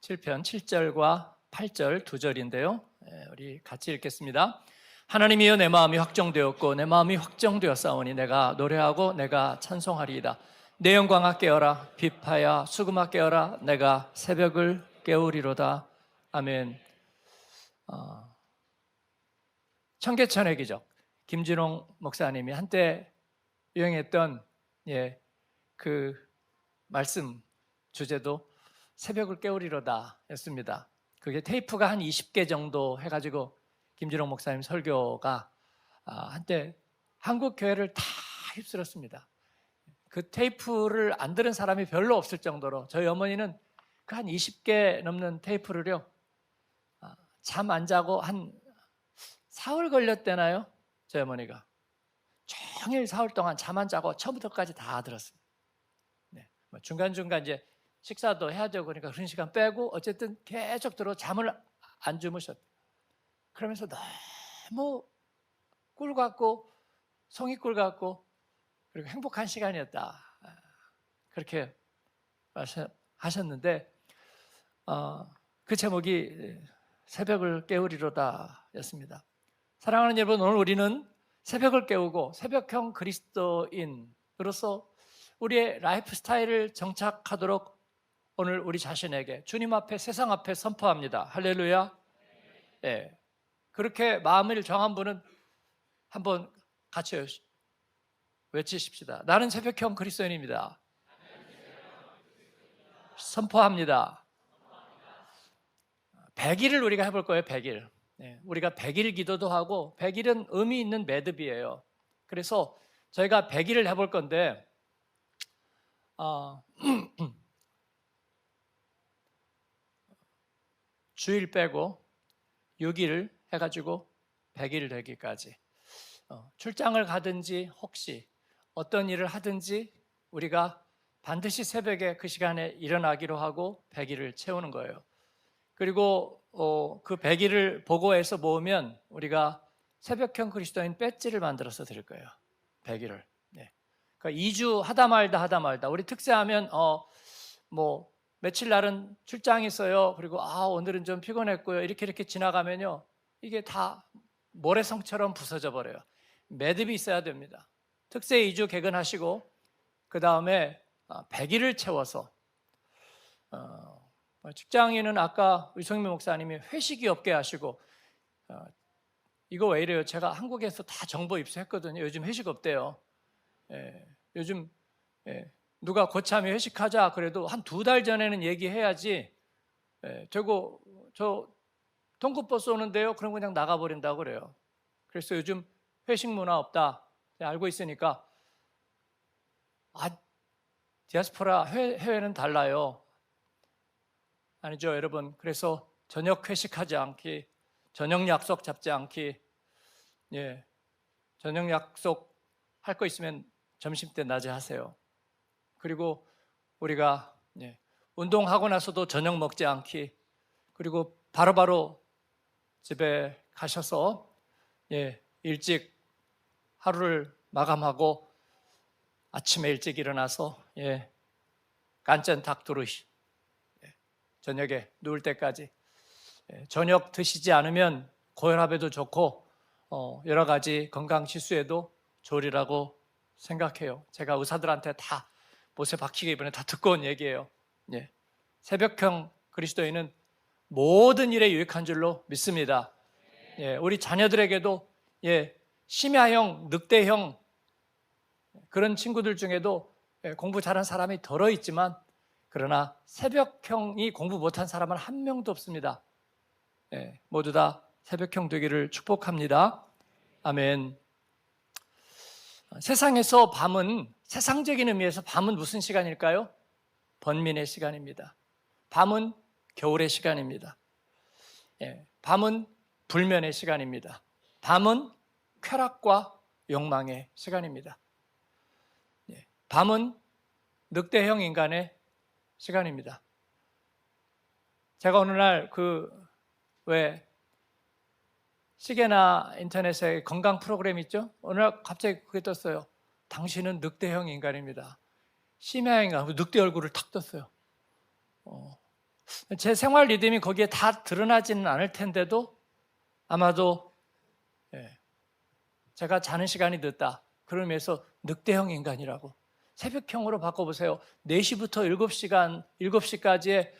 7편 7절과 8절 두 절인데요. 우리 같이 읽겠습니다. 하나님이여 내 마음이 확정되었고 내 마음이 확정되었사오니 내가 노래하고 내가 찬송하리이다. 내 영광아 깨어라 빛하야 수금아 깨어라 내가 새벽을 깨우리로다. 아멘. 청계천의 기적, 김진홍 목사님이 한때 유행했던 그 말씀 주제도 새벽을 깨우리로다 였습니다. 그게 테이프가 한 20개 정도 해가지고 김진홍 목사님 설교가 한때 한국 교회를 다 휩쓸었습니다. 그 테이프를 안 들은 사람이 별로 없을 정도로 저희 어머니는 그 한 20개 넘는 테이프를요 잠 안 자고 한 사흘 걸렸대나요? 저희 어머니가 종일 사흘 동안 잠 안 자고 처음부터까지 다 들었습니다. 뭐 중간중간 이제 식사도 해야 되고 그러니까 그런 시간 빼고 어쨌든 계속 들어 잠을 안 주무셨. 그러면서 너무 꿀 같고 송이 꿀 같고 그리고 행복한 시간이었다. 그렇게 하셨는데 그 제목이 새벽을 깨우리로다 였습니다. 사랑하는 여러분, 오늘 우리는 새벽을 깨우고 새벽형 그리스도인으로서 우리의 라이프 스타일을 정착하도록 오늘 우리 자신에게 주님 앞에 세상 앞에 선포합니다. 할렐루야. 네. 그렇게 마음을 정한 분은 한번 같이 외치십시다. 나는 새벽형 그리스도인입니다. 선포합니다. 100일을 우리가 해볼 거예요. 100일. 네. 우리가 100일 기도도 하고 100일은 의미 있는 매듭이에요. 그래서 저희가 100일을 해볼 건데 주일 빼고 6일 해가지고 100일 되기까지 출장을 가든지 혹시 어떤 일을 하든지 우리가 반드시 새벽에 그 시간에 일어나기로 하고 100일을 채우는 거예요. 그리고 그 100일을 보고해서 모으면 우리가 새벽형 그리스도인 배지를 만들어서 드릴 거예요. 100일을. 네. 그러니까 2주 하다 말다 우리 특세하면 뭐 며칠 날은 출장이 있어요. 그리고 오늘은 좀 피곤했고요. 이렇게 지나가면요. 이게 다 모래성처럼 부서져 버려요. 매듭이 있어야 됩니다. 특세 2주 개근하시고 그 다음에 100일을 채워서 직장인은 아까 의성민 목사님이 회식이 없게 하시고 이거 왜 이래요? 제가 한국에서 다 정보 입수했거든요. 요즘 회식 없대요. 요즘 누가 고참이 회식하자 그래도 한 2달 전에는 얘기해야지 되고 저 통근버스 오는데요. 그럼 그냥 나가버린다고 그래요. 그래서 요즘 회식 문화 없다 알고 있으니까 디아스포라 해외는 달라요. 아니죠 여러분. 그래서 저녁 회식하지 않기, 저녁 약속 잡지 않기, 저녁 약속 할 거 있으면 점심때 낮에 하세요. 그리고 우리가 운동하고 나서도 저녁 먹지 않기, 그리고 바로바로 집에 가셔서 일찍 하루를 마감하고 아침에 일찍 일어나서 깐짠 닭두루 저녁에 누울 때까지 저녁 드시지 않으면 고혈압에도 좋고 여러 가지 건강 지수에도 좋으리라고 생각해요. 제가 의사들한테 다 못에 박히게 이번에 다 듣고 온 얘기예요. 새벽형 그리스도인은 모든 일에 유익한 줄로 믿습니다. 우리 자녀들에게도 심야형, 늑대형 그런 친구들 중에도 공부 잘한 사람이 덜어 있지만 그러나 새벽형이 공부 못한 사람은 한 명도 없습니다. 모두 다 새벽형 되기를 축복합니다. 아멘. 세상에서 밤은, 세상적인 의미에서 밤은 무슨 시간일까요? 번민의 시간입니다. 밤은 겨울의 시간입니다. 밤은 불면의 시간입니다. 밤은 쾌락과 욕망의 시간입니다. 밤은 늑대형 인간의 시간입니다. 제가 어느 날 왜 시계나 인터넷에 건강 프로그램 있죠? 어느 날 갑자기 그게 떴어요. 당신은 늑대형 인간입니다. 심야형 인간, 늑대 얼굴을 탁 떴어요. 제 생활 리듬이 거기에 다 드러나지는 않을 텐데도 아마도 제가 자는 시간이 늦다. 그러면서 늑대형 인간이라고. 새벽형으로 바꿔보세요. 4시부터 7시까지의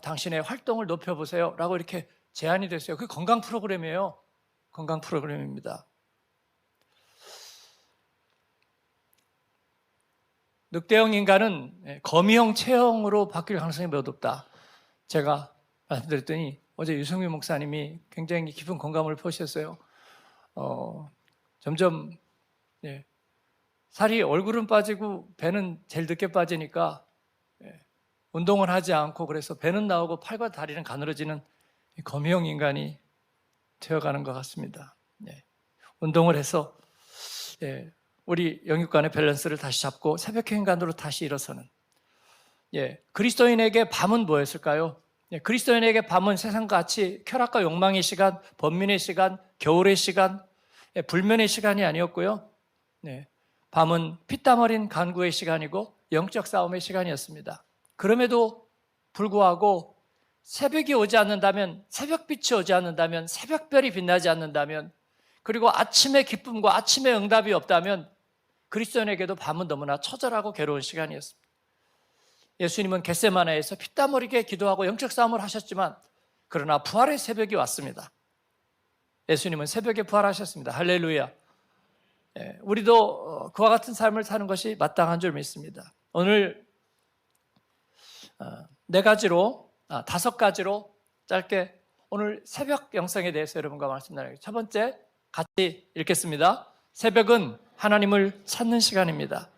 당신의 활동을 높여보세요. 라고 이렇게 제안이 됐어요. 그게 건강 프로그램이에요. 건강 프로그램입니다. 늑대형 인간은 거미형 체형으로 바뀔 가능성이 매우 높다. 제가 말씀드렸더니 어제 유승민 목사님이 굉장히 깊은 공감을 표시했어요. 점점 살이 얼굴은 빠지고 배는 제일 늦게 빠지니까 운동을 하지 않고 그래서 배는 나오고 팔과 다리는 가늘어지는 거미형 인간이 되어가는 것 같습니다. 운동을 해서 우리 영육간의 밸런스를 다시 잡고 새벽형 인간으로 다시 일어서는 그리스도인에게 밤은 뭐였을까요? 그리스도인에게 밤은 세상같이 쾌락과 욕망의 시간, 번민의 시간, 겨울의 시간, 불면의 시간이 아니었고요. 밤은 피땀 흘린 간구의 시간이고 영적 싸움의 시간이었습니다. 그럼에도 불구하고 새벽이 오지 않는다면, 새벽빛이 오지 않는다면, 새벽별이 빛나지 않는다면, 그리고 아침의 기쁨과 아침의 응답이 없다면 그리스도인에게도 밤은 너무나 처절하고 괴로운 시간이었습니다. 예수님은 겟세마네에서 피땀 흘리게 기도하고 영적 싸움을 하셨지만 그러나 부활의 새벽이 왔습니다. 예수님은 새벽에 부활하셨습니다. 할렐루야. 우리도 그와 같은 삶을 사는 것이 마땅한 줄 믿습니다. 오늘 5가지로 짧게 오늘 새벽 영성에 대해서 여러분과 말씀 나누겠습니다. 첫 번째 같이 읽겠습니다. 새벽은 하나님을 찾는 시간입니다.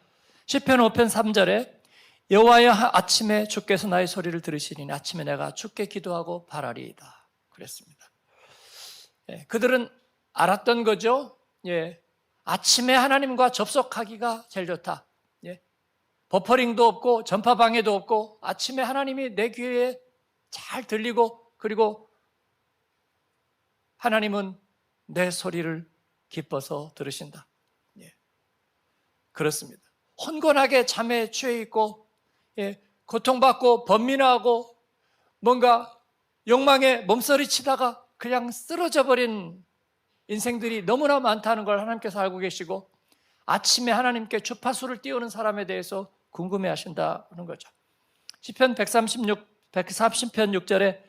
시편 5편 3절에 여호와여 아침에 주께서 나의 소리를 들으시니 아침에 내가 주께 기도하고 바라리이다 그랬습니다. 그들은 알았던 거죠. 아침에 하나님과 접속하기가 제일 좋다. 버퍼링도 없고 전파방해도 없고 아침에 하나님이 내 귀에 잘 들리고 그리고 하나님은 내 소리를 기뻐서 들으신다. 그렇습니다. 혼곤하게 잠에 취해 있고 고통받고 번민하고 뭔가 욕망에 몸서리치다가 그냥 쓰러져 버린 인생들이 너무나 많다는 걸 하나님께서 알고 계시고 아침에 하나님께 주파수를 띄우는 사람에 대해서 궁금해하신다는 거죠. 시편 130편 6절에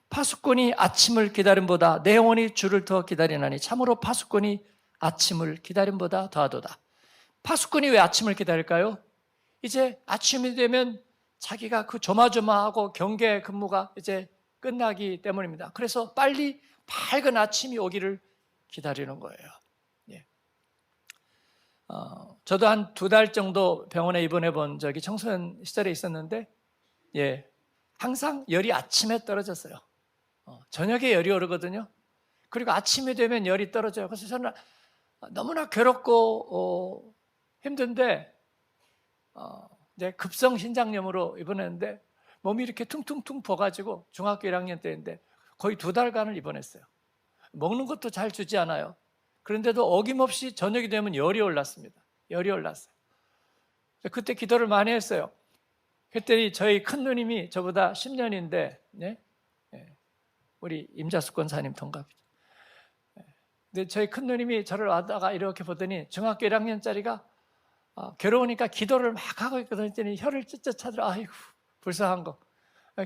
파수꾼이 아침을 기다림보다 내 영혼이 주를 더 기다리나니 참으로 파수꾼이 아침을 기다림보다 더하도다. 파수꾼이 왜 아침을 기다릴까요? 이제 아침이 되면 자기가 그 조마조마하고 경계 근무가 이제 끝나기 때문입니다. 그래서 빨리 밝은 아침이 오기를 기다리는 거예요. 저도 한 2달 정도 병원에 입원해 본 적이 청소년 시절에 있었는데 항상 열이 아침에 떨어졌어요. 저녁에 열이 오르거든요. 그리고 아침이 되면 열이 떨어져요. 그래서 저는 너무나 괴롭고 힘든데 이제 급성 신장염으로 입원했는데 몸이 이렇게 퉁퉁퉁 부어가지고 중학교 1학년 때인데 거의 2달간을 입원했어요. 먹는 것도 잘 주지 않아요. 그런데도 어김없이 저녁이 되면 열이 올랐습니다. 열이 올랐어요. 그때 기도를 많이 했어요. 그때 저희 큰 누님이 저보다 10년인데 우리 임자숙 권사님 동갑이죠. 근데 저희 큰 누님이 저를 와다가 이렇게 보더니 중학교 1학년짜리가 괴로우니까 기도를 막 하고 있거든요. 그랬더니 혀를 찢찢 차더라. 아이고 불쌍한 거.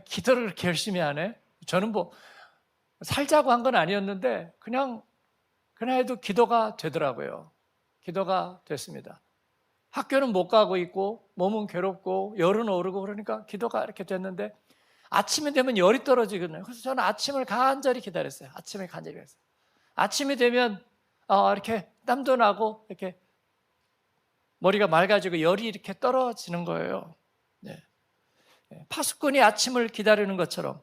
기도를 그렇게 열심히 하네. 저는 뭐 살자고 한 건 아니었는데 그냥 해도 기도가 되더라고요. 기도가 됐습니다. 학교는 못 가고 있고 몸은 괴롭고 열은 오르고 그러니까 기도가 이렇게 됐는데 아침이 되면 열이 떨어지거든요. 그래서 저는 아침을 간절히 기다렸어요. 아침에 간절히 기다렸어요. 아침이 되면 이렇게 땀도 나고 이렇게 머리가 맑아지고 열이 이렇게 떨어지는 거예요. 파수꾼이 아침을 기다리는 것처럼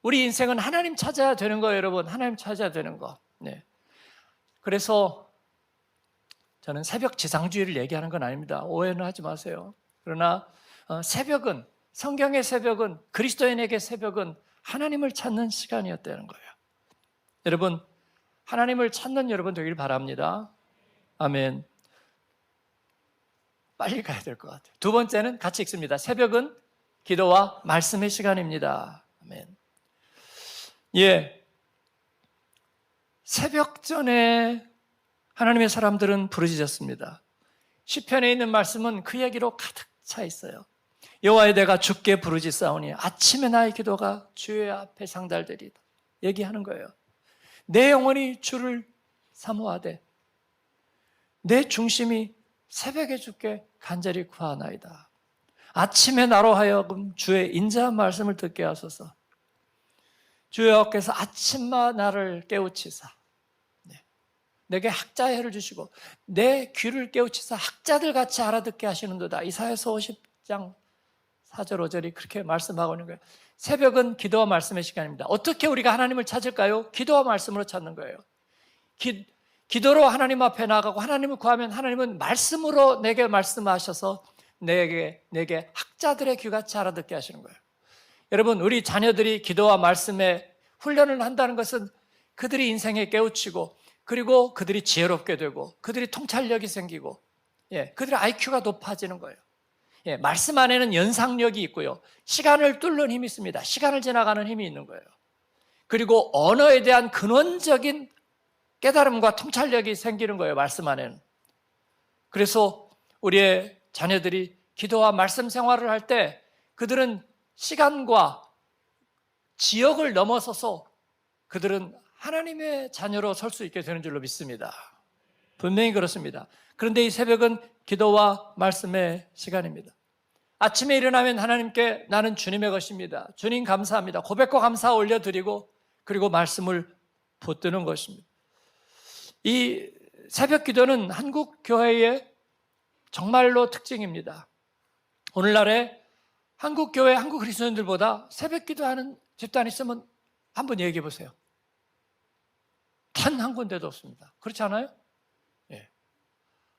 우리 인생은 하나님 찾아야 되는 거예요, 여러분. 하나님 찾아야 되는 거. 그래서 저는 새벽 지상주의를 얘기하는 건 아닙니다. 오해는 하지 마세요. 그러나 새벽은, 성경의 새벽은, 그리스도인에게 새벽은 하나님을 찾는 시간이었다는 거예요. 여러분, 하나님을 찾는 여러분 되길 바랍니다. 아멘. 빨리 가야 될 것 같아요. 2번째는 같이 읽습니다. 새벽은 기도와 말씀의 시간입니다. 예, 새벽 전에 하나님의 사람들은 부르짖었습니다. 시편에 있는 말씀은 그 얘기로 가득 차 있어요. 여호와의 내가 주께 부르짖사오니 아침에 나의 기도가 주의 앞에 상달되리다. 얘기하는 거예요. 내 영혼이 주를 사모하되 내 중심이 새벽에 주께 간절히 구하나이다. 아침에 나로 하여금 주의 인자한 말씀을 듣게 하소서. 주 여호와께서 아침마다 나를 깨우치사 내게 학자의 해를 주시고 내 귀를 깨우치사 학자들 같이 알아듣게 하시는도다. 이사야서 50장 4절 5절이 그렇게 말씀하고 있는 거예요. 새벽은 기도와 말씀의 시간입니다. 어떻게 우리가 하나님을 찾을까요? 기도와 말씀으로 찾는 거예요. 기도로 하나님 앞에 나가고 하나님을 구하면 하나님은 말씀으로 내게 말씀하셔서 내게 학자들의 귀같이 알아듣게 하시는 거예요. 여러분, 우리 자녀들이 기도와 말씀에 훈련을 한다는 것은 그들이 인생에 깨우치고 그리고 그들이 지혜롭게 되고 그들이 통찰력이 생기고 그들의 IQ가 높아지는 거예요. 말씀 안에는 연상력이 있고요. 시간을 뚫는 힘이 있습니다. 시간을 지나가는 힘이 있는 거예요. 그리고 언어에 대한 근원적인 깨달음과 통찰력이 생기는 거예요. 말씀 안에는. 그래서 우리의 자녀들이 기도와 말씀 생활을 할 때 그들은 시간과 지역을 넘어서서 그들은 하나님의 자녀로 설 수 있게 되는 줄로 믿습니다. 분명히 그렇습니다. 그런데 이 새벽은 기도와 말씀의 시간입니다. 아침에 일어나면 하나님께 나는 주님의 것입니다. 주님 감사합니다. 고백과 감사 올려드리고 그리고 말씀을 붙드는 것입니다. 이 새벽 기도는 한국 교회의 정말로 특징입니다. 오늘날에 한국 교회, 한국 그리스도인들보다 새벽 기도하는 집단이 있으면 한번 얘기해 보세요. 단 한 군데도 없습니다. 그렇지 않아요? 예.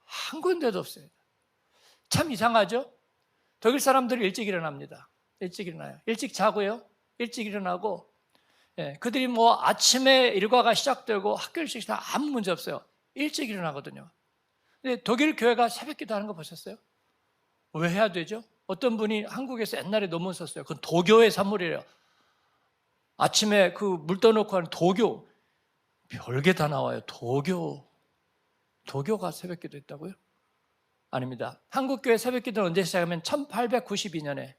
한 군데도 없습니다. 참 이상하죠? 독일 사람들이 일찍 일어납니다. 일찍 일어나요. 일찍 자고요. 일찍 일어나고 그들이 뭐 아침에 일과가 시작되고 학교 일찍 다 아무 문제 없어요. 일찍 일어나거든요. 근데 독일 교회가 새벽 기도하는 거 보셨어요? 왜 해야 되죠? 어떤 분이 한국에서 옛날에 논문 썼어요. 그건 도교의 산물이래요. 아침에 그 물 떠놓고 하는 도교. 별게 다 나와요. 도교가 새벽 기도 했다고요? 아닙니다. 한국교회 새벽 기도는 언제 시작하면 1892년에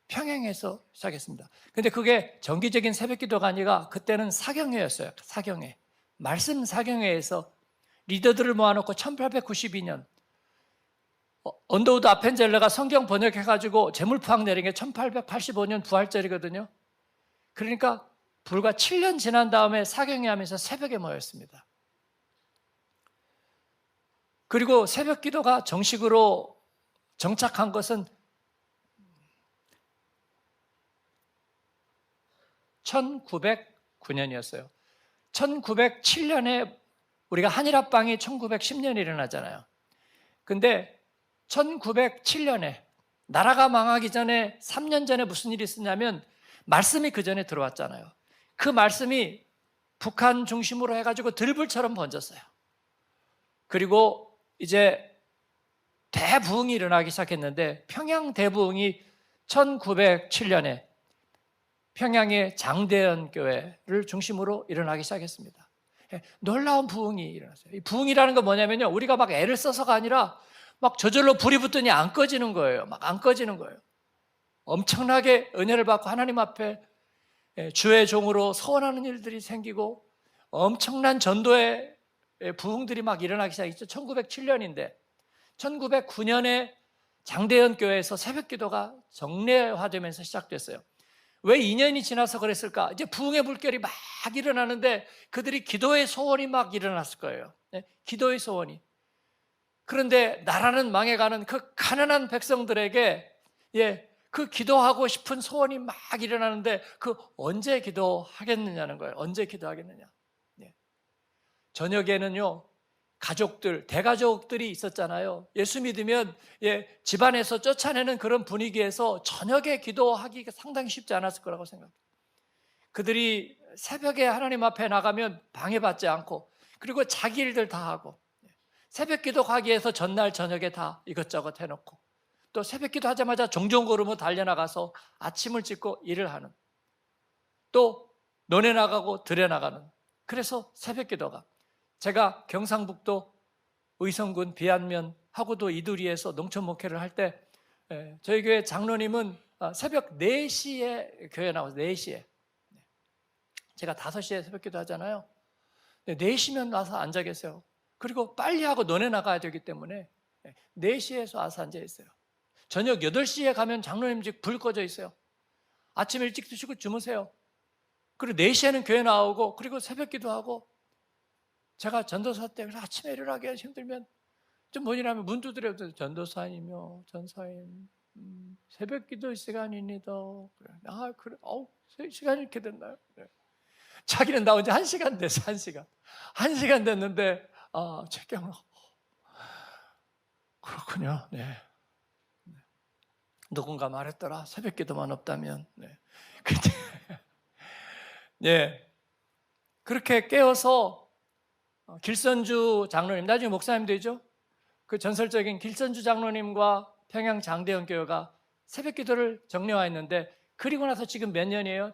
평양에서 시작했습니다. 근데 그게 정기적인 새벽 기도가 아니라 그때는 사경회였어요. 사경회. 말씀 사경회에서 리더들을 모아놓고 1892년 언더우드 아펜젤러가 성경 번역해가지고 재물포항 내린 게 1885년 부활절이거든요. 그러니까 불과 7년 지난 다음에 사경회 하면서 새벽에 모였습니다. 그리고 새벽 기도가 정식으로 정착한 것은 1909년이었어요. 1907년에 우리가 한일합방이 1910년에 일어나잖아요. 근데 1907년에 나라가 망하기 전에 3년 전에 무슨 일이 있었냐면 말씀이 그 전에 들어왔잖아요. 그 말씀이 북한 중심으로 해가지고 들불처럼 번졌어요. 그리고 이제 대부흥이 일어나기 시작했는데 평양 대부흥이 1907년에 평양의 장대현 교회를 중심으로 일어나기 시작했습니다. 놀라운 부흥이 일어났어요. 이 부흥이라는 건 뭐냐면요, 우리가 막 애를 써서가 아니라 막 저절로 불이 붙더니 안 꺼지는 거예요. 막 안 꺼지는 거예요. 엄청나게 은혜를 받고 하나님 앞에 주의 종으로 서원하는 일들이 생기고 엄청난 전도의 부흥들이 막 일어나기 시작했죠. 1907년인데 1909년에 장대현 교회에서 새벽 기도가 정례화되면서 시작됐어요. 왜 2년이 지나서 그랬을까? 이제 부흥의 물결이 막 일어나는데 그들이 기도의 소원이 막 일어났을 거예요. 기도의 소원이. 그런데 나라는 망해가는 그 가난한 백성들에게 그 기도하고 싶은 소원이 막 일어나는데 그 언제 기도하겠느냐는 거예요. 언제 기도하겠느냐. 저녁에는요, 가족들, 대가족들이 있었잖아요. 예수 믿으면 집안에서 쫓아내는 그런 분위기에서 저녁에 기도하기가 상당히 쉽지 않았을 거라고 생각해요. 그들이 새벽에 하나님 앞에 나가면 방해받지 않고 그리고 자기 일들 다 하고 새벽 기도 가기 위해서 전날 저녁에 다 이것저것 해놓고 또 새벽 기도 하자마자 종종 걸으며 달려나가서 아침을 짓고 일을 하는, 또 논에 나가고 들에 나가는. 그래서 새벽 기도가, 제가 경상북도 의성군 비안면 하고도 이두리에서 농촌 목회를 할 때 저희 교회 장로님은 새벽 4시에 교회 나와서 4시에, 제가 5시에 새벽 기도 하잖아요. 4시면 와서 앉아 계세요. 그리고 빨리 하고 논에 나가야 되기 때문에 4시에서 와서 앉아 있어요. 저녁 8시에 가면 장로님 집 불 꺼져 있어요. 아침 일찍 드시고 주무세요. 그리고 4시에는 교회 나오고, 그리고 새벽 기도하고. 제가 전도사 때 아침에 일어나기 힘들면 좀 뭐냐면 문 두드려도 전도사님이요, 전사님, 새벽 기도 시간입니다. 아, 그래, 시간이 이렇게 됐나요? 네. 자기는 나온 지 1시간 됐어, 1시간. 1시간 됐는데, 책경을, 그렇군요. 네. 누군가 말했더라. 새벽 기도만 없다면. 네. 네. 그렇게 깨어서 길선주 장로님, 나중에 목사님 되죠? 그 전설적인 길선주 장로님과 평양 장대현 교회가 새벽 기도를 정례화했는데, 그리고 나서 지금 몇 년이에요?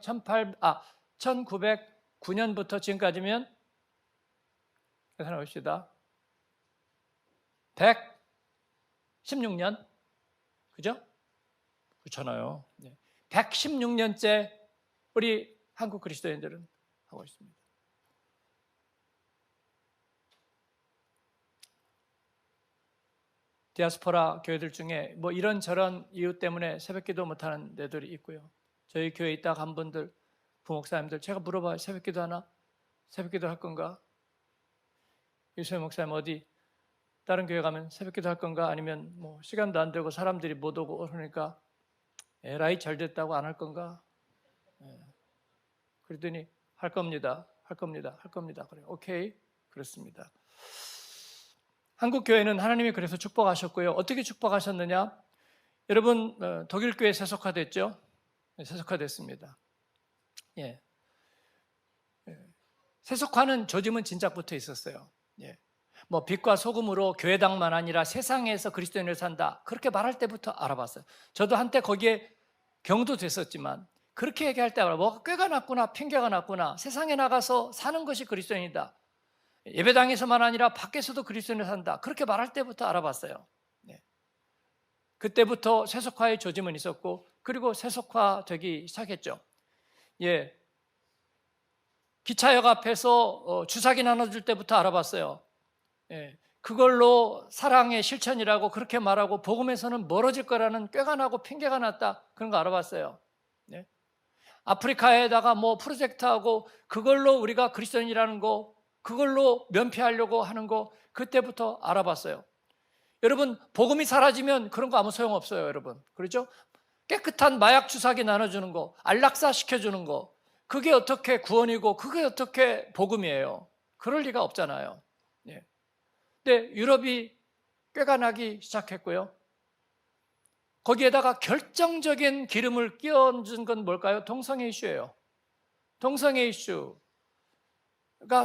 1909년부터 지금까지면 계산해 봅시다. 116년. 그죠? 그렇잖아요. 116년째 우리 한국 그리스도인들은 하고 있습니다. 디아스포라 교회들 중에 뭐 이런저런 이유 때문에 새벽기도 못하는 데들이 있고요. 저희 교회에 있다가 한 분들, 부목사님들, 제가 물어봐요. 새벽기도 하나? 새벽기도 할 건가? 유소영 목사님 어디 다른 교회 가면 새벽기도 할 건가? 아니면 뭐 시간도 안 되고 사람들이 못 오고 그러니까 에라이 잘 됐다고 안 할 건가? 그랬더니 할 겁니다. 그래. 오케이. 그렇습니다. 한국 교회는 하나님이 그래서 축복하셨고요. 어떻게 축복하셨느냐? 여러분 독일 교회 세속화됐죠? 세속화됐습니다. 예. 세속화는 조짐은 진작부터 있었어요. 예. 뭐 빛과 소금으로 교회당만 아니라 세상에서 그리스도인을 산다, 그렇게 말할 때부터 알아봤어요. 저도 한때 거기에 경도됐었지만 그렇게 얘기할 때 뭐가 꾀가 났구나, 핑계가 났구나, 세상에 나가서 사는 것이 그리스도인이다, 예배당에서만 아니라 밖에서도 그리스도인을 산다, 그렇게 말할 때부터 알아봤어요. 네. 그때부터 세속화의 조짐은 있었고, 그리고 세속화되기 시작했죠. 예. 기차역 앞에서 주사기 나눠줄 때부터 알아봤어요. 예. 그걸로 사랑의 실천이라고 그렇게 말하고 복음에서는 멀어질 거라는 꾀가 나고 핑계가 났다, 그런 거 알아봤어요. 네. 아프리카에다가 뭐 프로젝트하고 그걸로 우리가 그리스도인이라는 거, 그걸로 면피하려고 하는 거, 그때부터 알아봤어요. 여러분, 복음이 사라지면 그런 거 아무 소용없어요, 여러분. 그렇죠? 깨끗한 마약 주사기 나눠주는 거, 안락사 시켜주는 거, 그게 어떻게 구원이고 그게 어떻게 복음이에요? 그럴 리가 없잖아요. 예. 근데 유럽이 꾀가 나기 시작했고요. 거기에다가 결정적인 기름을 끼얹은 건 뭘까요? 동성애 이슈예요. 동성애 이슈가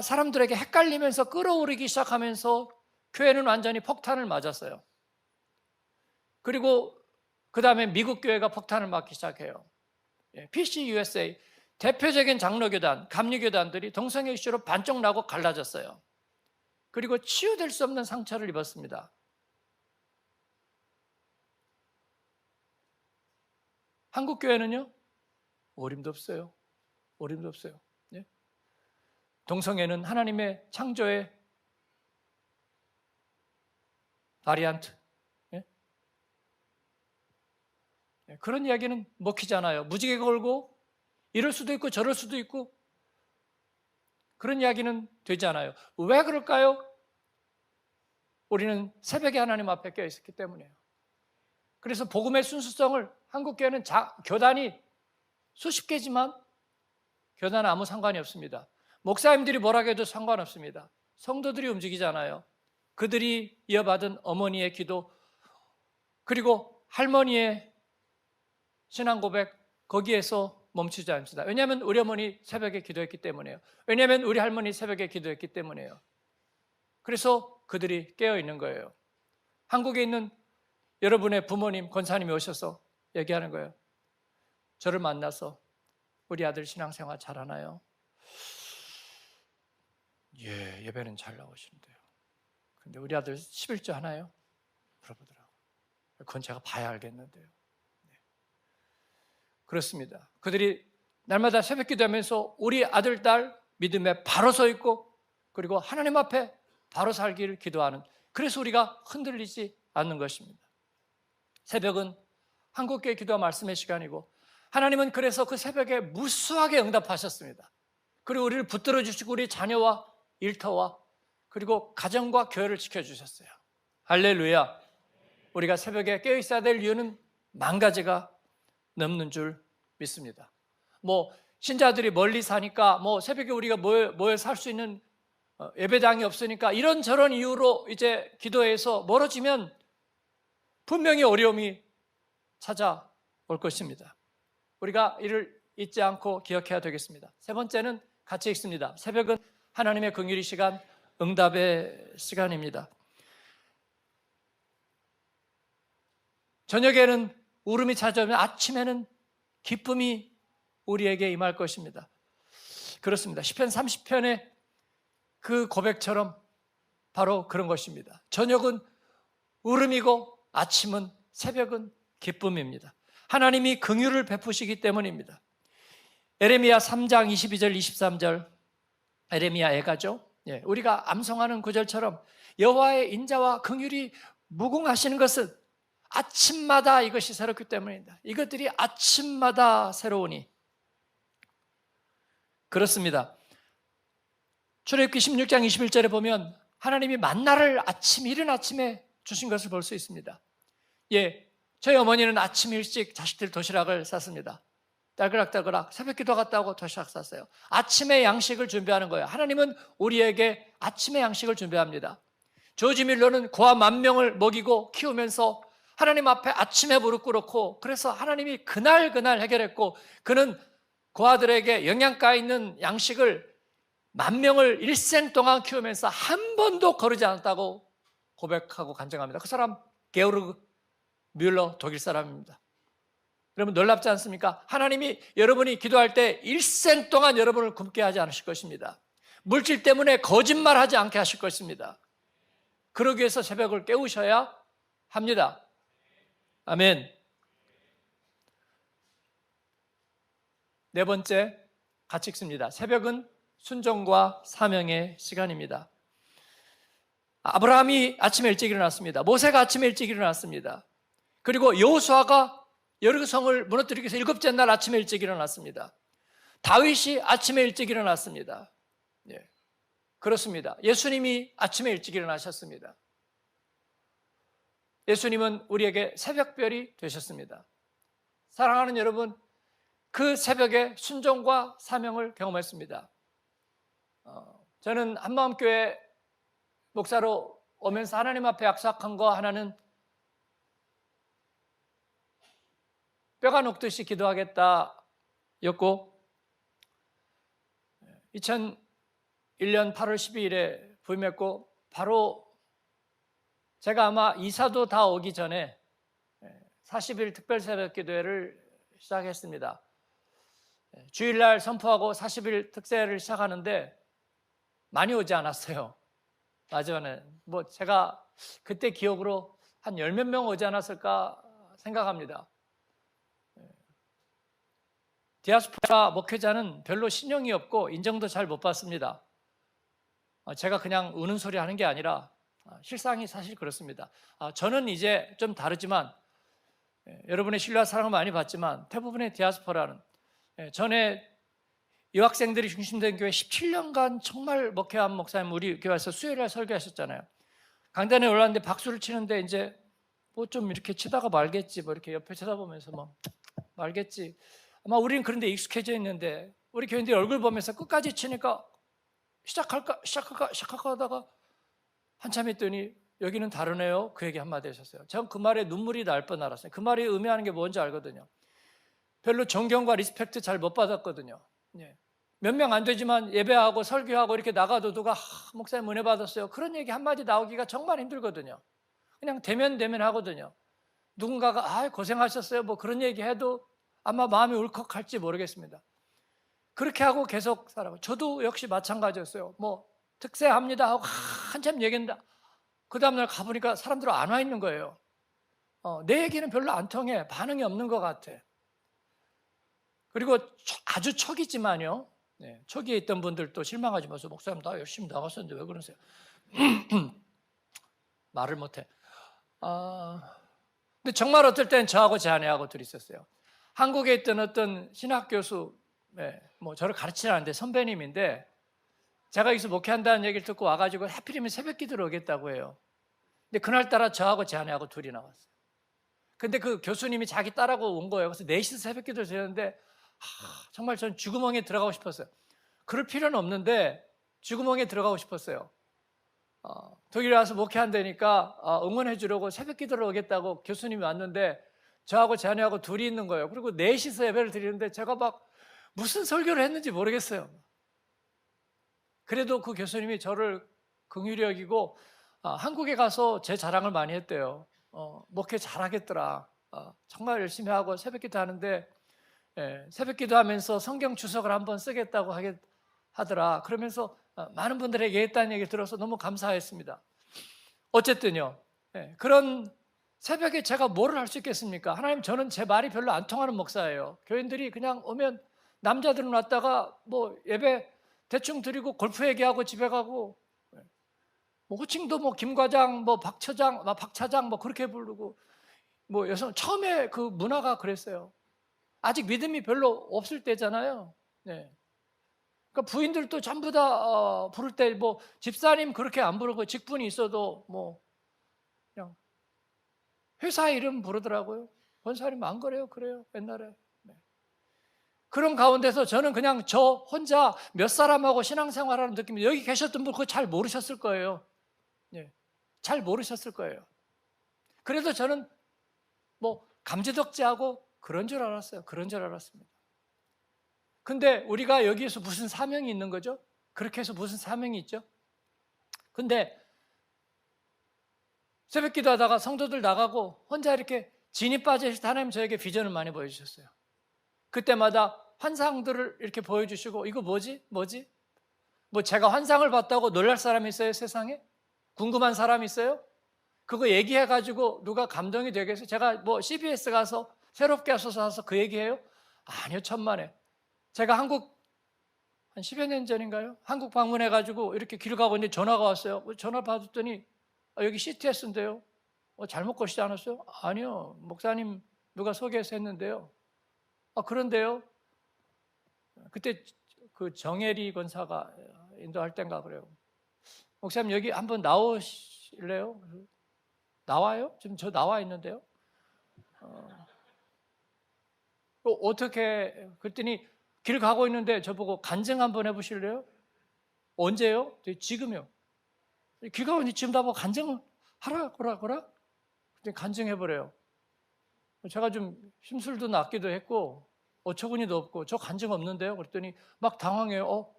사람들에게 헷갈리면서 끌어오르기 시작하면서 교회는 완전히 폭탄을 맞았어요. 그리고 그 다음에 미국 교회가 폭탄을 맞기 시작해요. PCUSA, 대표적인 장로교단, 감리교단들이 동성애 이슈로 반쪽 나고 갈라졌어요. 그리고 치유될 수 없는 상처를 입었습니다. 한국 교회는요, 어림도 없어요. 어림도 없어요. 예? 동성애는 하나님의 창조의 바리안트. 예? 그런 이야기는 먹히잖아요. 무지개 걸고 이럴 수도 있고 저럴 수도 있고 그런 이야기는 되지 않아요. 왜 그럴까요? 우리는 새벽에 하나님 앞에 껴있었기 때문이에요. 그래서 복음의 순수성을, 한국 교회는 교단이 수십 개지만 교단은 아무 상관이 없습니다. 목사님들이 뭐라고 해도 상관없습니다. 성도들이 움직이잖아요. 그들이 이어받은 어머니의 기도, 그리고 할머니의 신앙 고백, 거기에서 멈추지 않습니다. 왜냐하면 우리 어머니 새벽에 기도했기 때문이에요. 왜냐하면 우리 할머니 새벽에 기도했기 때문이에요. 그래서 그들이 깨어있는 거예요. 한국에 있는 여러분의 부모님, 권사님이 오셔서 얘기하는 거예요. 저를 만나서 우리 아들 신앙생활 잘하나요? 예, 예배는 잘 나오시는데요. 근데 우리 아들 11조 하나요? 물어보더라고요. 그건 제가 봐야 알겠는데요. 네. 그렇습니다. 그들이 날마다 새벽 기도하면서 우리 아들, 딸 믿음에 바로 서 있고 그리고 하나님 앞에 바로 살기를 기도하는, 그래서 우리가 흔들리지 않는 것입니다. 새벽은 한국교회 기도와 말씀의 시간이고 하나님은 그래서 그 새벽에 무수하게 응답하셨습니다. 그리고 우리를 붙들어 주시고 우리 자녀와 일터와 그리고 가정과 교회를 지켜주셨어요. 할렐루야. 우리가 새벽에 깨어 있어야 될 이유는 만 가지가 넘는 줄 믿습니다. 신자들이 멀리 사니까 새벽에 우리가 모여 살 수 있는 예배당이 없으니까 이런저런 이유로 이제 기도에서 멀어지면 분명히 어려움이 찾아올 것입니다. 우리가 이를 잊지 않고 기억해야 되겠습니다. 세 번째는 같이 읽습니다. 새벽은 하나님의 긍휼의 시간, 응답의 시간입니다. 저녁에는 울음이 찾아오면 아침에는 기쁨이 우리에게 임할 것입니다. 그렇습니다. 시편 30편의 그 고백처럼 바로 그런 것입니다. 저녁은 울음이고 아침은, 새벽은 기쁨입니다. 하나님이 긍휼을 베푸시기 때문입니다. 에레미야 3장 22절 23절, 에레미야 애가죠. 우리가 암송하는 구절처럼 여호와의 인자와 긍휼이 무궁하시는 것은 아침마다 이것이 새롭기 때문입니다. 이것들이 아침마다 새로우니. 그렇습니다. 출애굽기 16장 21절에 보면 하나님이 만나를 이른 아침에 주신 것을 볼 수 있습니다. 저희 어머니는 아침 일찍 자식들 도시락을 쌌습니다. 딸그락딸그락 새벽 기도 갔다 오고 도시락 쌌어요. 아침의 양식을 준비하는 거예요. 하나님은 우리에게 아침의 양식을 준비합니다. 조지 밀러는 고아 10,000명을 먹이고 키우면서 하나님 앞에 아침에 무릎 꿇었고, 그래서 하나님이 그날 해결했고, 그는 고아들에게 영양가 있는 양식을 10,000명을 일생 동안 키우면서 한 번도 거르지 않았다고 고백하고 간증합니다. 그 사람 게오르그 뮬러, 독일 사람입니다. 여러분 놀랍지 않습니까? 하나님이 여러분이 기도할 때 일생 동안 여러분을 굶게 하지 않으실 것입니다. 물질 때문에 거짓말하지 않게 하실 것입니다. 그러기 위해서 새벽을 깨우셔야 합니다. 아멘. 네 번째, 같이 읽습니다. 새벽은 순종과 사명의 시간입니다. 아브라함이 아침에 일찍 일어났습니다. 모세가 아침에 일찍 일어났습니다. 그리고 여호수아가 여리고성을 무너뜨리기 위해서 7째 날 아침에 일찍 일어났습니다. 다윗이 아침에 일찍 일어났습니다. 그렇습니다. 예수님이 아침에 일찍 일어나셨습니다. 예수님은 우리에게 새벽별이 되셨습니다. 사랑하는 여러분, 그 새벽에 순종과 사명을 경험했습니다. 저는 한마음교회 목사로 오면서 하나님 앞에 약속한 거 하나는 뼈가 녹듯이 기도하겠다 였고, 2001년 8월 12일에 부임했고 바로 제가 아마 이사도 다 오기 전에 40일 특별 새벽 기도회를 시작했습니다. 주일날 선포하고 40일 특세를 시작하는데 많이 오지 않았어요. 마지막에 제가 그때 기억으로 한 10몇 명 오지 않았을까 생각합니다. 디아스포라 목회자는 별로 신용이 없고 인정도 잘 못 받습니다. 제가 그냥 우는 소리 하는 게 아니라 실상이 사실 그렇습니다. 저는 이제 좀 다르지만 여러분의 신뢰와 사랑을 많이 받지만 대부분의 디아스포라는, 전에 유학생들이 중심된 교회 17년간 정말 목회한 목사님 우리 교회에서 수요일에 설교하셨잖아요. 강단에 올랐는데 박수를 치는데 이제 좀 이렇게 치다가 말겠지, 이렇게 옆에 쳐다보면서 말겠지. 아마 우리는 그런 데 익숙해져 있는데 우리 교인들이 얼굴 보면서 끝까지 치니까 시작할까 하다가 한참 있더니 여기는 다르네요. 그 얘기 한마디 하셨어요. 전 그 말에 눈물이 날 뻔 알았어요. 그 말이 의미하는 게 뭔지 알거든요. 별로 존경과 리스펙트 잘 못 받았거든요. 몇 명 안 되지만 예배하고 설교하고 이렇게 나가도 누가 목사님 은혜 받았어요, 그런 얘기 한마디 나오기가 정말 힘들거든요. 그냥 대면 하거든요. 누군가가 고생하셨어요 그런 얘기 해도 아마 마음이 울컥할지 모르겠습니다. 그렇게 하고 계속 살아가고, 저도 역시 마찬가지였어요. 뭐 특세합니다 하고 한참 얘기한다. 그 다음날 가보니까 사람들 안 와 있는 거예요. 내 얘기는 별로 안 통해. 반응이 없는 것 같아. 그리고 아주 초기지만요, 초기에 있던 분들도 실망하지 마세요. 목사님 나 열심히 나갔었는데 왜 그러세요? 말을 못해. 근데 정말 어떨 땐 저하고 제 아내하고 둘이 있었어요. 한국에 있던 어떤 신학 교수, 뭐 저를 가르치지 않는데 선배님인데, 제가 여기서 목회한다는 얘기를 듣고 와가지고 하필이면 새벽 기도를 오겠다고 해요. 근데 그날따라 저하고 제 아내하고 둘이 나왔어요. 근데 그 교수님이 자기 딸하고 온 거예요. 그래서 4시서 새벽 기도를 드렸는데 정말 전 쥐구멍에 들어가고 싶었어요. 그럴 필요는 없는데 쥐구멍에 들어가고 싶었어요. 독일에 와서 목회한다니까 응원해 주려고 새벽 기도를 오겠다고 교수님이 왔는데 저하고 제 아내하고 둘이 있는 거예요. 그리고 4시서 예배를 드리는데 제가 막 무슨 설교를 했는지 모르겠어요. 그래도 그 교수님이 저를 긍휼히 여기고 한국에 가서 제 자랑을 많이 했대요. 목회 잘하겠더라. 정말 열심히 하고 새벽 기도 하는데, 새벽 기도 하면서 성경 주석을 한번 쓰겠다고 하더라. 그러면서 많은 분들에게 얘기했다는 얘기 들어서 너무 감사했습니다. 어쨌든요, 그런 새벽에 제가 뭐를 할 수 있겠습니까? 하나님, 저는 제 말이 별로 안 통하는 목사예요. 교인들이 그냥 오면 남자들은 왔다가 뭐 예배 대충 드리고 골프 얘기하고 집에 가고, 뭐 호칭도 뭐 김과장, 뭐 박처장, 박차장 뭐 그렇게 부르고, 뭐 여성 처음에 그 문화가 그랬어요. 아직 믿음이 별로 없을 때잖아요. 그러니까 부인들도 전부 다 부를 때 뭐 집사님 그렇게 안 부르고 직분이 있어도 뭐 그냥 회사 이름 부르더라고요. 권사님 안 그래요? 그래요? 옛날에. 그런 가운데서 저는 그냥 저 혼자 몇 사람하고 신앙생활하는 느낌이, 여기 계셨던 분 그거 잘 모르셨을 거예요. 잘 모르셨을 거예요. 그래도 저는 뭐 감지덕지하고 그런 줄 알았어요. 그런 줄 알았습니다. 근데 우리가 여기에서 무슨 사명이 있는 거죠? 그렇게 해서 무슨 사명이 있죠? 근데 새벽 기도하다가 성도들 나가고 혼자 이렇게 진이 빠져있을 때 하나님 저에게 비전을 많이 보여주셨어요. 그때마다 환상들을 이렇게 보여주시고, 이거 뭐지? 뭐 제가 환상을 봤다고 놀랄 사람이 있어요? 세상에? 궁금한 사람이 있어요? 그거 얘기해가지고 누가 감동이 되겠어요? 제가 뭐 CBS 가서 새롭게 하소서 그 얘기해요? 아니요, 천만에. 제가 한국 한 10여 년 전인가요? 한국 방문해가지고 이렇게 길 가고 있는데 전화가 왔어요. 전화 받았더니 여기 CTS인데요. 잘못 거시지 않았어요? 아니요, 목사님 누가 소개해서 했는데요. 그런데요? 그때 그 정혜리 권사가 인도할 땐가 그래요. 목사님 여기 한번 나오실래요? 나와요? 지금 저 나와 있는데요. 어떻게, 그랬더니 길 가고 있는데 저보고 간증 한번 해보실래요? 언제요? 지금요. 길 가고 있는데 지금 나보고 간증을 하라고라. 그랬더니 간증해보래요. 제가 좀 심술도 낮기도 했고 어처구니도 없고 저 간증 없는데요. 그랬더니 막 당황해요.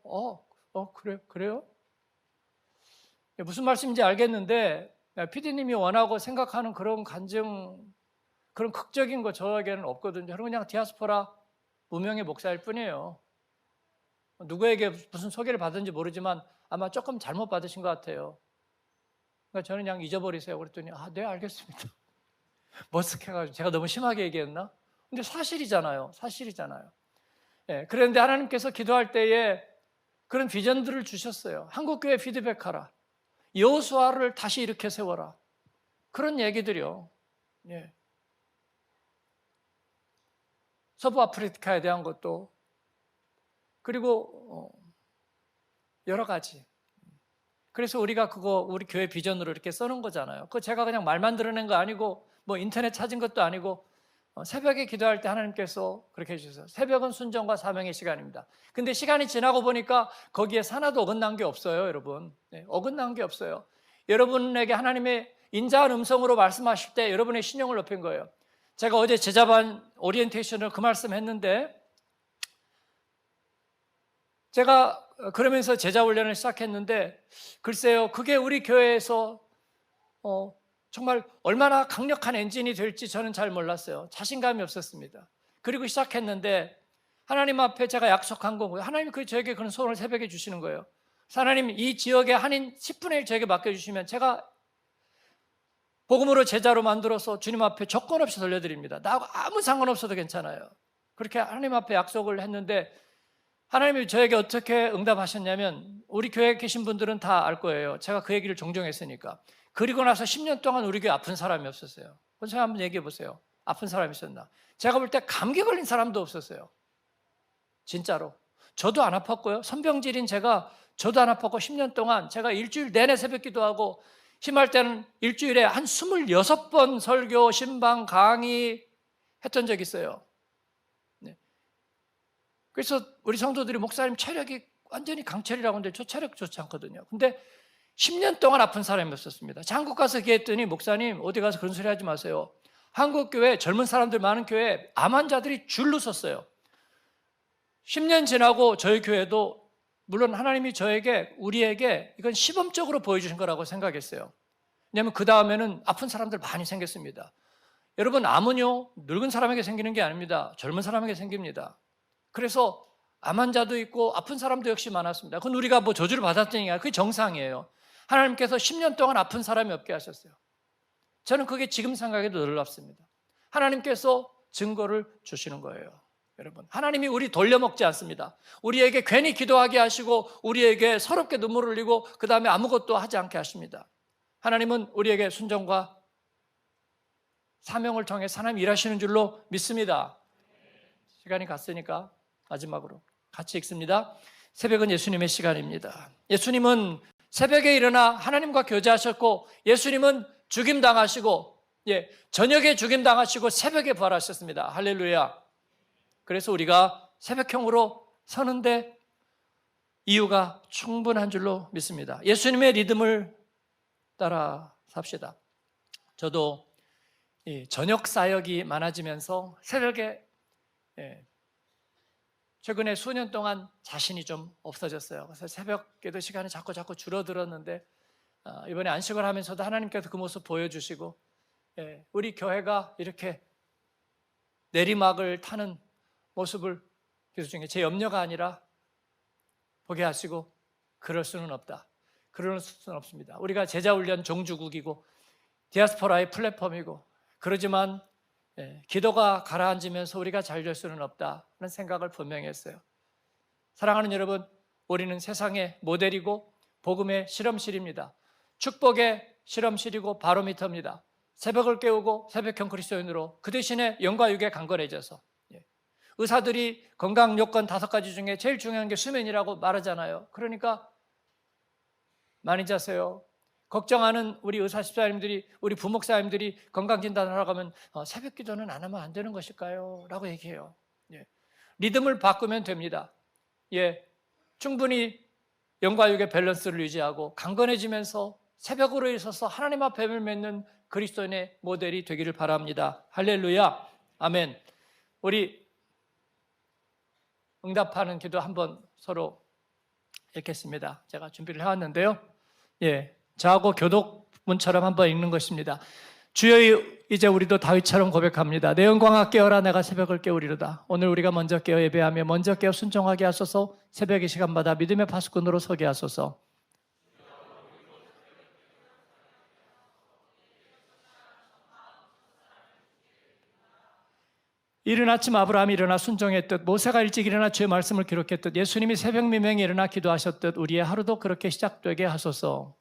그래요? 무슨 말씀인지 알겠는데 PD님이 원하고 생각하는 그런 간증, 그런 극적인 거 저에게는 없거든요. 저는 그냥 디아스포라 무명의 목사일 뿐이에요. 누구에게 무슨 소개를 받은지 모르지만 아마 조금 잘못 받으신 것 같아요. 그러니까 저는 그냥 잊어버리세요. 그랬더니 네, 알겠습니다. 머쓱해가지고 제가 너무 심하게 얘기했나? 근데 사실이잖아요. 그런데 하나님께서 기도할 때에 그런 비전들을 주셨어요. 한국교회 피드백하라. 여호수아를 다시 일으켜 세워라. 그런 얘기들이요. 서부 아프리카에 대한 것도, 그리고 여러 가지. 그래서 우리가 그거 우리 교회 비전으로 이렇게 써놓은 거잖아요. 그거 제가 그냥 말만 드러낸 거 아니고 뭐 인터넷 찾은 것도 아니고 새벽에 기도할 때 하나님께서 그렇게 해주셨어요. 새벽은 순종과 사명의 시간입니다. 근데 시간이 지나고 보니까 거기에 하나도 어긋난 게 없어요, 여러분. 어긋난 게 없어요. 여러분에게 하나님의 인자한 음성으로 말씀하실 때 여러분의 신용을 높인 거예요. 제가 어제 제자반 오리엔테이션을 그 말씀 했는데, 제가 그러면서 제자 훈련을 시작했는데, 글쎄요, 그게 우리 교회에서 정말 얼마나 강력한 엔진이 될지 저는 잘 몰랐어요. 자신감이 없었습니다. 그리고 시작했는데 하나님 앞에 제가 약속한 거고요. 하나님이 저에게 그런 소원을 새벽에 주시는 거예요. 하나님 이 지역의 한인 10분의 1 저에게 맡겨주시면 제가 복음으로 제자로 만들어서 주님 앞에 조건 없이 돌려드립니다. 나하고 아무 상관없어도 괜찮아요. 그렇게 하나님 앞에 약속을 했는데 하나님이 저에게 어떻게 응답하셨냐면 우리 교회에 계신 분들은 다 알 거예요. 제가 그 얘기를 종종 했으니까. 그리고 나서 10년 동안 우리 교회 아픈 사람이 없었어요. 그래서 한번 얘기해 보세요. 아픈 사람이 있었나? 제가 볼 때 감기 걸린 사람도 없었어요. 진짜로. 저도 안 아팠고요. 선병질인 저도 안 아팠고 10년 동안 제가 일주일 내내 새벽 기도하고 심할 때는 일주일에 한 26번 설교, 신방, 강의 했던 적이 있어요. 네. 그래서 우리 성도들이 목사님 체력이 완전히 강철이라고 하는데 저 체력 좋지 않거든요. 근데 10년 동안 아픈 사람이 없었습니다. 한국 가서 얘기했더니 목사님 어디 가서 그런 소리 하지 마세요. 한국 교회 젊은 사람들 많은 교회에 암 환자들이 줄로 섰어요. 10년 지나고 저희 교회도 물론 하나님이 우리에게 이건 시범적으로 보여주신 거라고 생각했어요. 왜냐하면 그 다음에는 아픈 사람들 많이 생겼습니다. 여러분 암은요 늙은 사람에게 생기는 게 아닙니다. 젊은 사람에게 생깁니다. 그래서 암 환자도 있고 아픈 사람도 역시 많았습니다. 그건 우리가 뭐 저주를 받았더니 그게 정상이에요. 하나님께서 10년 동안 아픈 사람이 없게 하셨어요. 저는 그게 지금 생각해도 놀랍습니다. 하나님께서 증거를 주시는 거예요. 여러분, 하나님이 우리 돌려먹지 않습니다. 우리에게 괜히 기도하게 하시고 우리에게 서럽게 눈물을 흘리고 그 다음에 아무것도 하지 않게 하십니다. 하나님은 우리에게 순종과 사명을 통해 하나님 일하시는 줄로 믿습니다. 시간이 갔으니까 마지막으로 같이 읽습니다. 새벽은 예수님의 시간입니다. 예수님은 새벽에 일어나 하나님과 교제하셨고 예수님은 죽임당하시고 저녁에 죽임당하시고 새벽에 부활하셨습니다. 할렐루야. 그래서 우리가 새벽형으로 서는데 이유가 충분한 줄로 믿습니다. 예수님의 리듬을 따라 삽시다. 저도 저녁 사역이 많아지면서 새벽에 최근에 수년 동안 자신이 좀 없어졌어요. 그래서 새벽 기도 시간이 자꾸 줄어들었는데 이번에 안식을 하면서도 하나님께서 그 모습 보여주시고 우리 교회가 이렇게 내리막을 타는 모습을 기도 중에 제 염려가 아니라 보게 하시고 그럴 수는 없다. 그럴 수는 없습니다. 우리가 제자훈련 종주국이고 디아스포라의 플랫폼이고 그러지만 기도가 가라앉으면서 우리가 잘 될 수는 없다는 생각을 분명히 했어요. 사랑하는 여러분, 우리는 세상의 모델이고 복음의 실험실입니다. 축복의 실험실이고 바로미터입니다. 새벽을 깨우고 새벽형 그리스도인으로 그 대신에 영과 육에 강건해져서 의사들이 건강 요건 5가지 중에 제일 중요한 게 수면이라고 말하잖아요. 그러니까 많이 자세요. 걱정하는 우리 의사 집사님들이 우리 부목사님들이 건강진단을 하러 가면 새벽 기도는 안 하면 안 되는 것일까요? 라고 얘기해요. 리듬을 바꾸면 됩니다. 충분히 영과 육의 밸런스를 유지하고 강건해지면서 새벽으로 있어서 하나님 앞에 뱀을 맺는 그리스도인의 모델이 되기를 바랍니다. 할렐루야. 아멘. 우리 응답하는 기도 한번 서로 읽겠습니다. 제가 준비를 해왔는데요. 저하고 교독문처럼 한번 읽는 것입니다. 주여, 이제 우리도 다윗처럼 고백합니다. 내 영광아 깨어라, 내가 새벽을 깨우리로다. 오늘 우리가 먼저 깨어 예배하며 먼저 깨어 순종하게 하소서. 새벽의 시간마다 믿음의 파수꾼으로 서게 하소서. 이른 아침 아브라함이 일어나 순종했듯 모세가 일찍 일어나 주의 말씀을 기록했듯 예수님이 새벽 미명에 일어나 기도하셨듯 우리의 하루도 그렇게 시작되게 하소서.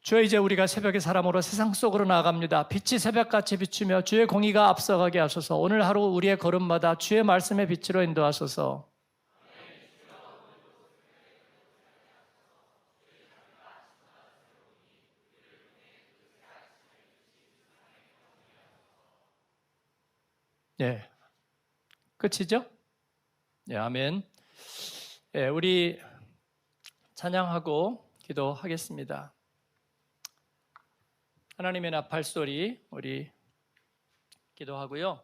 주여, 이제 우리가 새벽의 사람으로 세상 속으로 나아갑니다. 빛이 새벽같이 비추며 주의 공의가 앞서가게 하소서. 오늘 하루 우리의 걸음마다 주의 말씀의 빛으로 인도하소서. 끝이죠? 아멘. 우리 찬양하고 기도하겠습니다. 하나님의 나팔 소리 우리 기도하고요.